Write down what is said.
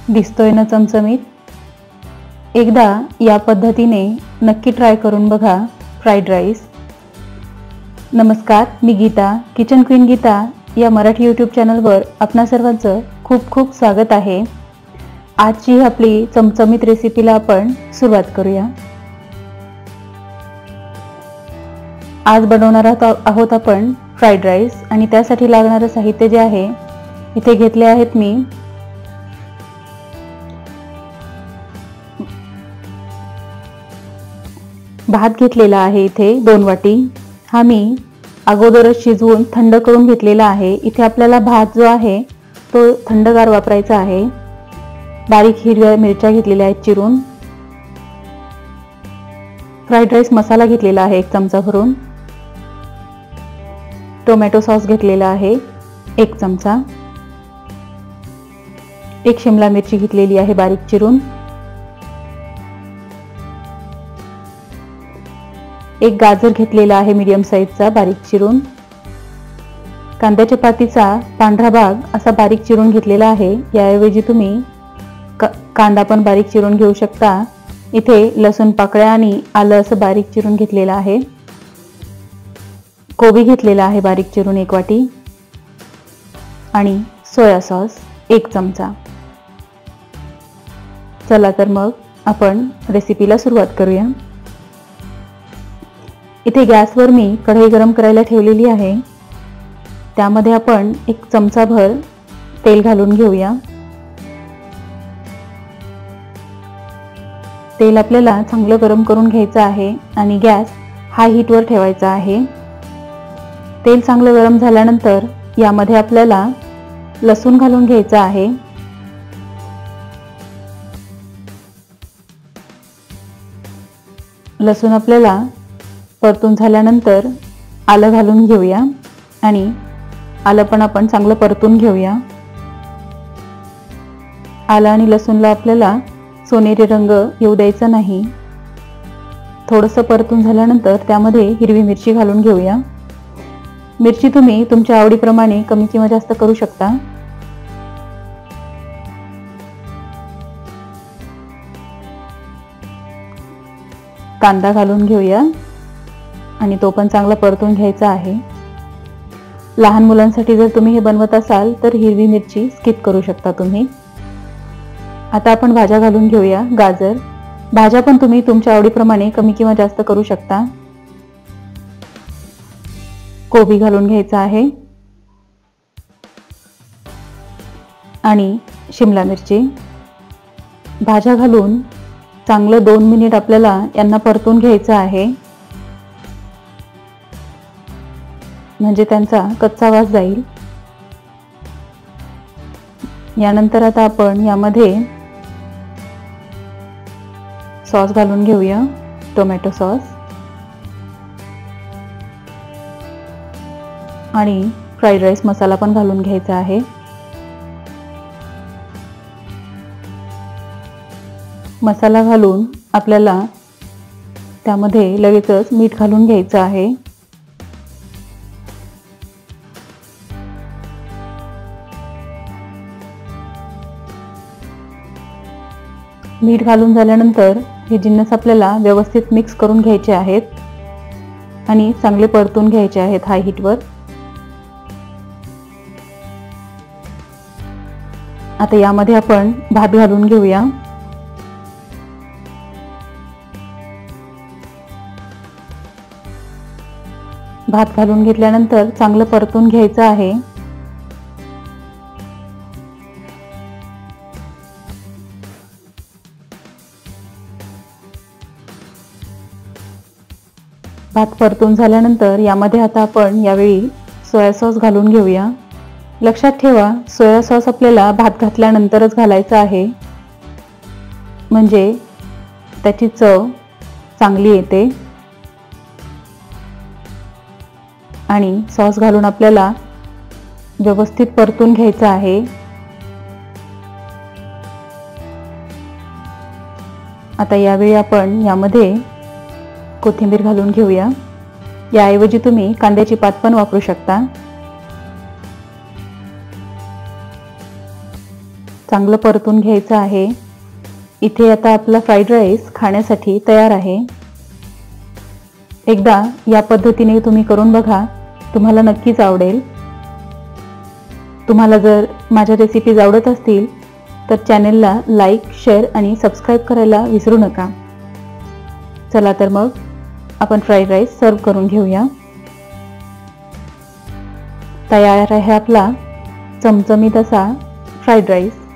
दिसतोय ना चमचमीत? एकदा या पद्धतीने नक्की ट्राय करून बघा फ्राईड राईस। नमस्कार, मी गीता, किचन क्वीन गीता या मराठी यूट्यूब चॅनलवर आपणा सर्वांचं खूप खूप स्वागत आहे। आजची आपली चमचमीत रेसिपीला आपण सुरुवात करूया। आज बनवणार आहोत आपण फ्राईड राईस आणि त्यासाठी लागणारे साहित्य जे आहे इथे घेतले आहेत मी भात घेतलेला आहे इथे 2 वाटी। हा मी अगोदरच शिजवून थंड करून घेतलेला आहे। इथे आपल्याला भात जो आहे तो थंडगार वापरायचा आहे। बारीक हिरव्या मिरच्या घेतलेल्या आहेत चिरून। फ्राईड राईस मसाला घेतलेला आहे 1 चमचा भरून। टोमॅटो सॉस घेतलेला आहे 1 चमचा। 1 शिमला मिरची घेतलेली आहे बारीक चिरून। 1 गाजर घेतलेला आहे मीडियम साईजचा बारीक चिरून। कांद्याच्या पातीचा पांढरा भाग असा बारीक चिरून घेतलेला आहे। याऐवजी तुम्ही कांदा पण बारीक चिरून घेऊ शकता। इथे लसूण पाकळ्या आणि आलं असं बारीक चिरून घेतलेला आहे। कोबी घेतलेला आहे बारीक चिरून 1 वाटी आणि सोया सॉस 1 चमचा। चला तर मग आपण रेसिपीला सुरुवात करूया। इथे गॅसवर मी कढई गरम करायला ठेवलेली आहे। त्यामध्ये आपण 1 चमचा भर तेल घालून घेऊया। तेल आपल्याला चांगलं गरम करून घ्यायचं आहे आणि गॅस हाय हीटवर ठेवायचा आहे। तेल चांगलं गरम झाल्यानंतर यामध्ये आपल्याला लसूण घालून घ्यायचा आहे। लसूण आपल्याला परतून झाल्यानंतर आलं घालून घेऊया आणि आलं पण आपण चांगलं परतून घेऊया। आलं आणि लसूणला आपल्याला सोनेरी रंग येऊ द्यायचा नाही। थोडंसं परतून झाल्यानंतर त्यामध्ये हिरवी मिरची घालून घेऊया। मिरची तुम्ही तुमच्या आवडीप्रमाणे कमी किंवा जास्त करू शकता। कांदा घालून घेऊया आणि तो पण चांगला परतून घ्यायचा आहे। लहान मुलांसाठी जर तुम्ही हे बनवत असाल तर हिरवी मिरची स्किप करू शकता तुम्ही। आता आपण भाज्या घालून घेऊया। गाजर, भाज्या पण तुम्ही तुमच्या आवडीप्रमाणे कमी किंवा जास्त करू शकता। कोबी घालून घ्यायचा आहे आणि शिमला मिरची। भाज्या घालून चांगलं 2 मिनिट आपल्याला यांना परतून घ्यायचं आहे, म्हणजे त्यांचा कच्चा वास जाईल। यानंतर आता आपण यामध्ये सॉस घालून घेऊया, टोमॅटो सॉस आणि फ्राईड राईस मसाला पण घालून घ्यायचा आहे। मसाला घालून आपल्याला त्यामध्ये लगेचच मीठ घालून घ्यायचं आहे। मीठ घालून झाल्यानंतर हे जिन्नस आपल्याला व्यवस्थित मिक्स करून घ्यायचे आहेत आणि चांगले परतून घ्यायचे आहेत हाय हीटवर। आता यामध्ये आपण भात घालून घेऊया। भात घालून घेतल्यानंतर चांगलं परतून घ्यायचं आहे। भात परतून झाल्यानंतर यामध्ये आता आपण यावेळी सोया सॉस घालून घेऊया। लक्षात ठेवा, सोया सॉस आपल्याला भात घातल्यानंतरच घालायचा आहे, म्हणजे त्याची चव चांगली येते। आणि सॉस घालून आपल्याला व्यवस्थित परतून घ्यायचं आहे। आता यावेळी आपण यामध्ये कोथिंबीर घालून घेऊया। याऐवजी तुम्ही कांद्याची पात पण वापरू शकता। चांगलं परतून घ्यायचं आहे। इथे आता आपला फ्राईड राईस खाण्यासाठी तयार आहे। एकदा या पद्धतीने तुम्ही करून बघा, तुम्हाला नक्कीच आवडेल। तुम्हाला जर माझ्या रेसिपीज आवडत असतील तर चॅनेलला लाईक, शेअर आणि सबस्क्राईब करायला विसरू नका। चला तर मग आपण फ्राईड राईस सर्व करून घेऊया। तयार आहे आपला चमचमीत असा फ्राईड राईस।